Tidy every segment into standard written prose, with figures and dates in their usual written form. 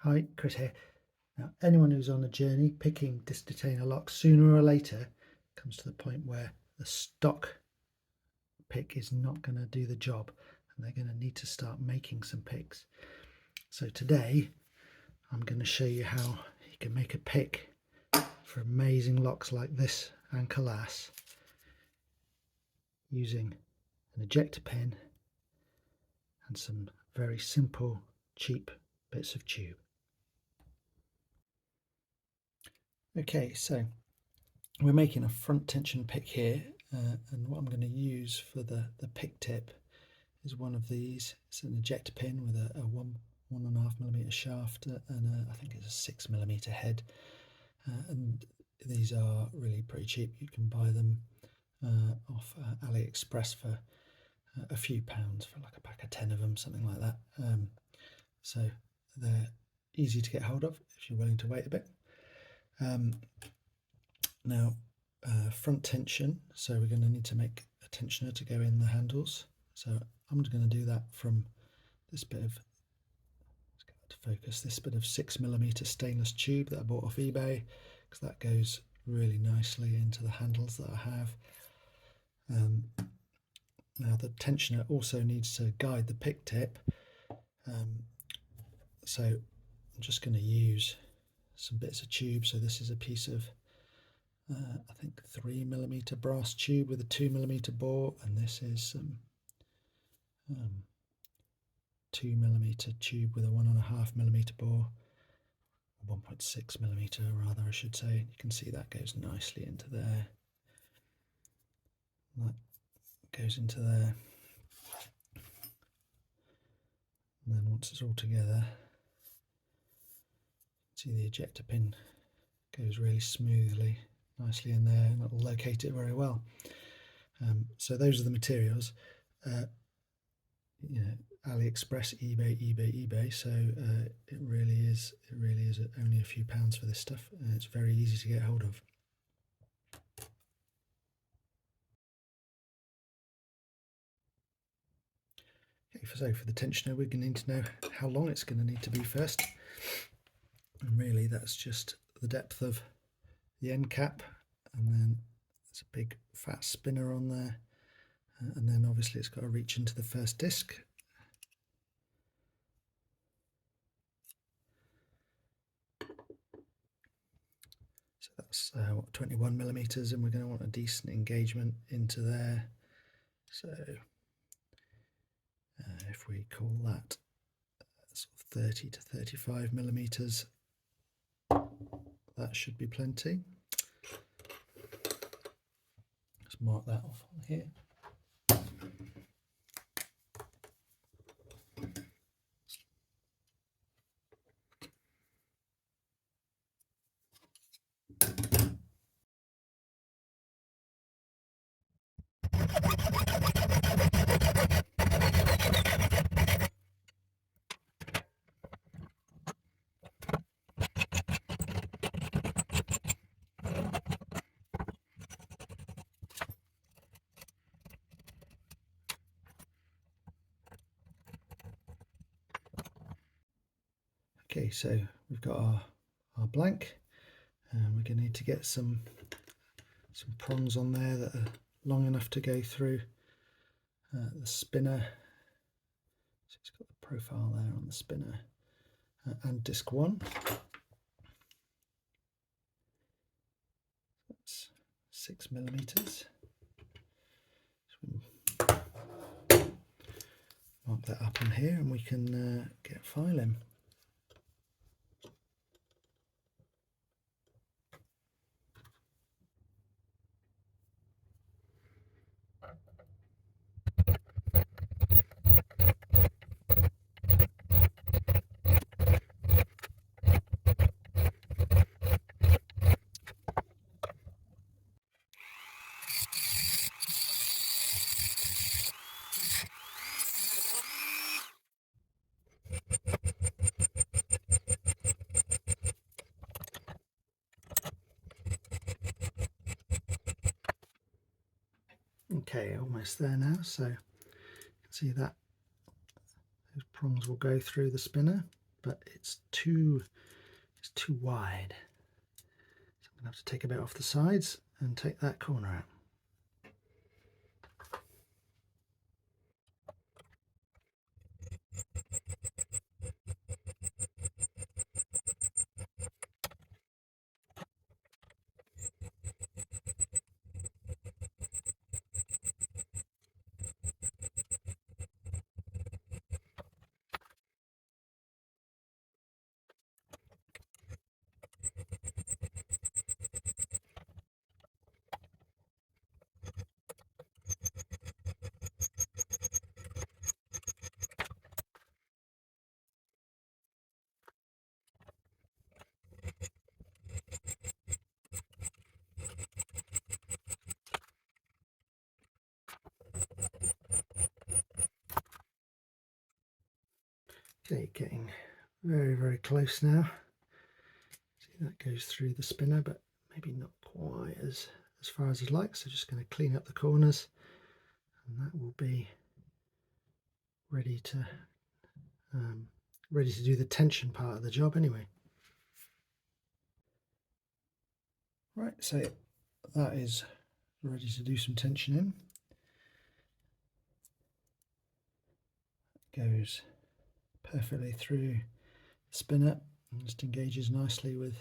Hi, Chris here. Now, anyone who's on a journey picking this detainer lock, sooner or later comes to the point where the stock pick is not going to do the job and they're going to need to start making some picks. So today I'm going to show you how you can make a pick for amazing locks like this anchor lass using an ejector pin and some very simple, cheap bits of tube. Okay, so we're making a front tension pick here, and what I'm going to use for the pick tip is one of these. It's an ejector pin with a 1.5mm shaft and I think it's a 6mm head, and these are really pretty cheap. You can buy them off AliExpress for a few pounds, for like a pack of 10 of them, something like that. So they're easy to get hold of if you're willing to wait a bit. Now, front tension, so we're going to need to make a tensioner to go in the handles. So I'm just going to do that from this bit of, let's get that to focus, this bit of 6mm stainless tube that I bought off eBay, because that goes really nicely into the handles that I have. Now the tensioner also needs to guide the pick tip, so I'm just going to use some bits of tube. So this is a piece of I think 3mm brass tube with a 2mm bore, and this is some 2mm tube with a 1.5mm bore, 1.6mm rather I should say. You can see that goes nicely into there. That goes into there, and then once it's all together, see the ejector pin goes really smoothly, nicely in there, and it'll locate it very well. So those are the materials. You know, AliExpress, eBay. So it really is only a few pounds for this stuff, and it's very easy to get hold of. Okay, so for the tensioner, we're going to need to know how long it's going to need to be first, and really that's just the depth of the end cap, and then there's a big fat spinner on there, and then obviously it's got to reach into the first disc. So that's 21mm, and we're going to want a decent engagement into there. So if we call that sort of 30 to 35mm, that should be plenty. Let's mark that off on here. Okay, so we've got our blank, and we're going to need to get some prongs on there that are long enough to go through the spinner. So it's got the profile there on the spinner, and disc 1. That's 6mm. So mark that up on here, and we can get filing. Okay, almost there now, so you can see that those prongs will go through the spinner. but it's too wide. So I'm going to have to take a bit off the sides and take that corner out. Okay, getting very close now. See, that goes through the spinner, but maybe not quite as far as I'd like. So just going to clean up the corners, and that will be ready to do the tension part of the job anyway. Right, so that is ready to do some tension in. Goes perfectly through the spinner and just engages nicely with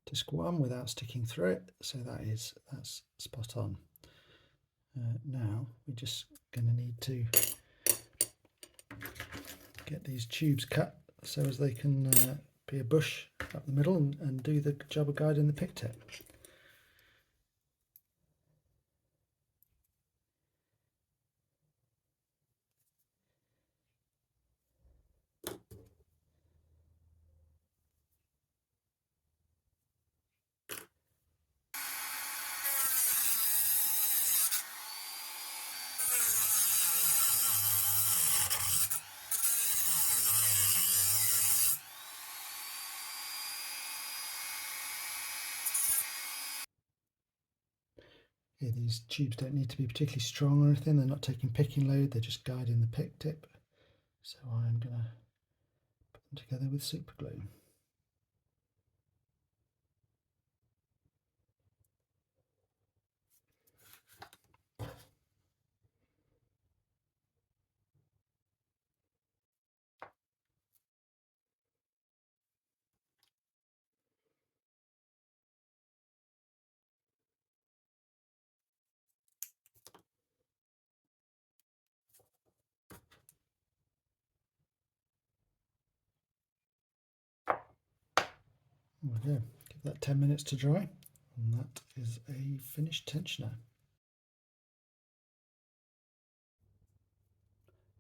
disc 1 without sticking through it, so that's spot on. Now we're just going to need to get these tubes cut so as they can be a bush up the middle and do the job of guiding the pick tip. Okay, these tubes don't need to be particularly strong or anything, they're not taking picking load, they're just guiding the pick tip. So I'm going to put them together with super glue. There we go. Give that 10 minutes to dry, and that is a finished tensioner.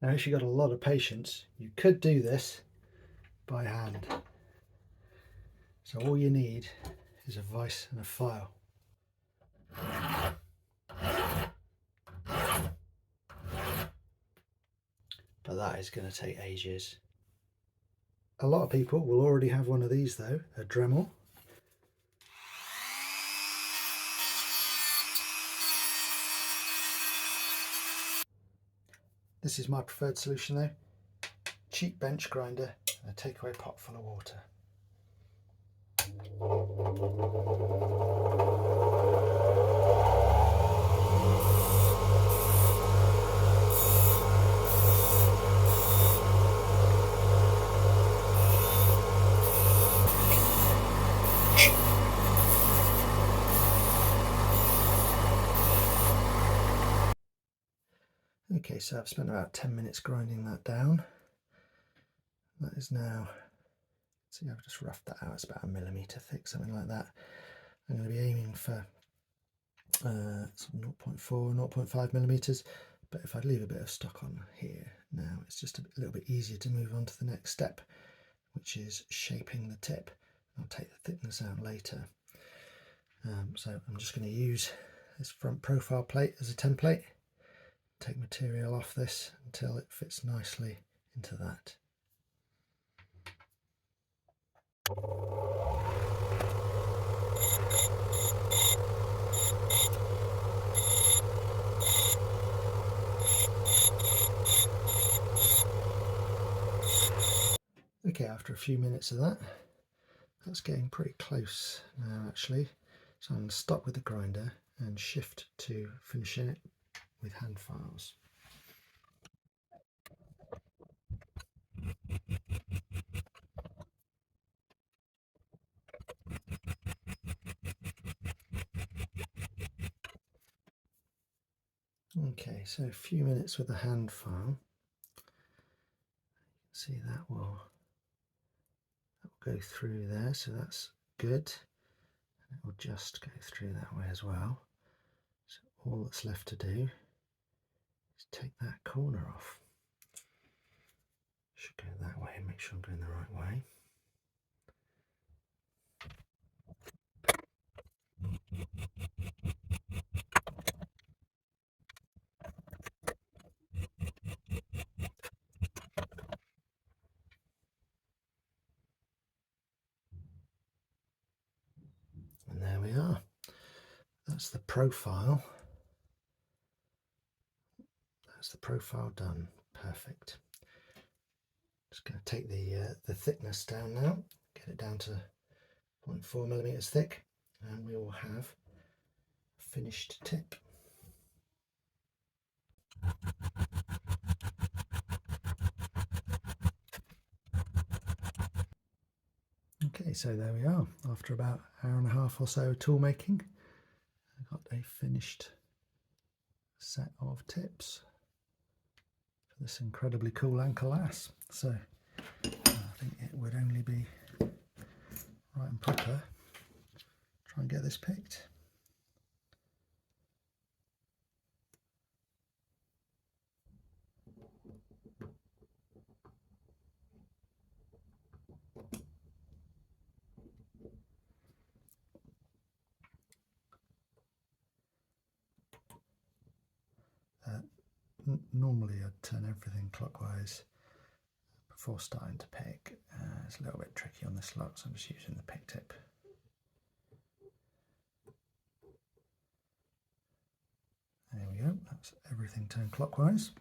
Now, if you've got a lot of patience, you could do this by hand. So all you need is a vise and a file. But that is going to take ages. A lot of people will already have one of these though, a Dremel. This is my preferred solution though. Cheap bench grinder and a takeaway pot full of water. Okay, so I've spent about 10 minutes grinding that down. That is now, see, I've just roughed that out, it's about 1 millimetre thick, something like that. I'm going to be aiming for 0.4, 0.5 millimetres, but if I leave a bit of stock on here now, it's just a little bit easier to move on to the next step, which is shaping the tip. I'll take the thickness out later. So I'm just going to use this front profile plate as a template. Take material off this until it fits nicely into that. Okay, after a few minutes of that, that's getting pretty close now actually. So I'm going to stop with the grinder and shift to finishing it with hand files. Okay, so a few minutes with the hand file. See, that will go through there, so that's good. And it will just go through that way as well. So all that's left to do is take that corner off. Should go that way and make sure I'm going the right way. And there we are. That's the profile. That's the profile done. Perfect. Just going to take the thickness down now, get it down to 0.4 millimeters thick, and we will have a finished tip. Okay, so there we are. After about an hour and a half or so tool making, I got a finished set of tips for this incredibly cool ankle lass. So I think it would only be right and proper try and get this picked. Normally I'd turn everything clockwise before starting to pick. It's a little bit tricky on this lot, so I'm just using the pick tip. There we go, that's everything turned clockwise.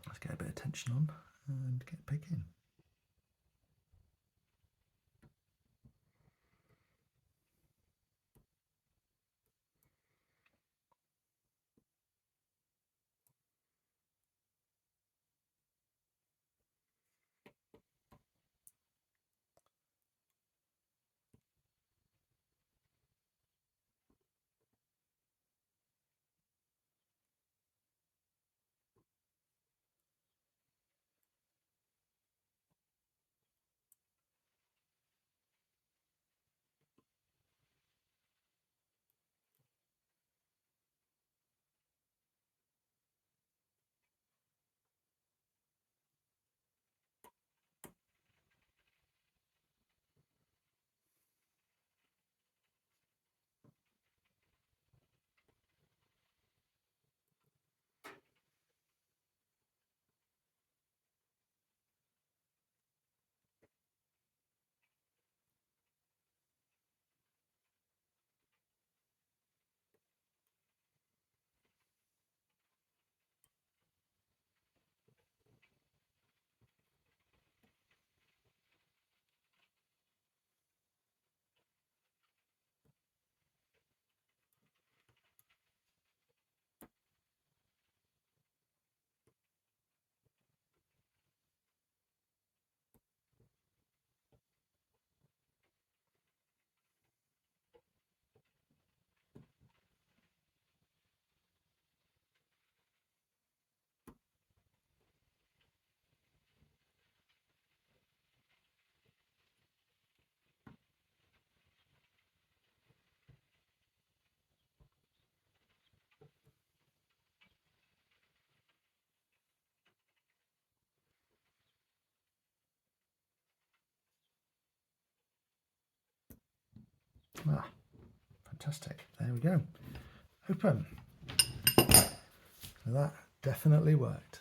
Let's get a bit of tension on and get picking. Ah, fantastic. There we go. Open. So that definitely worked.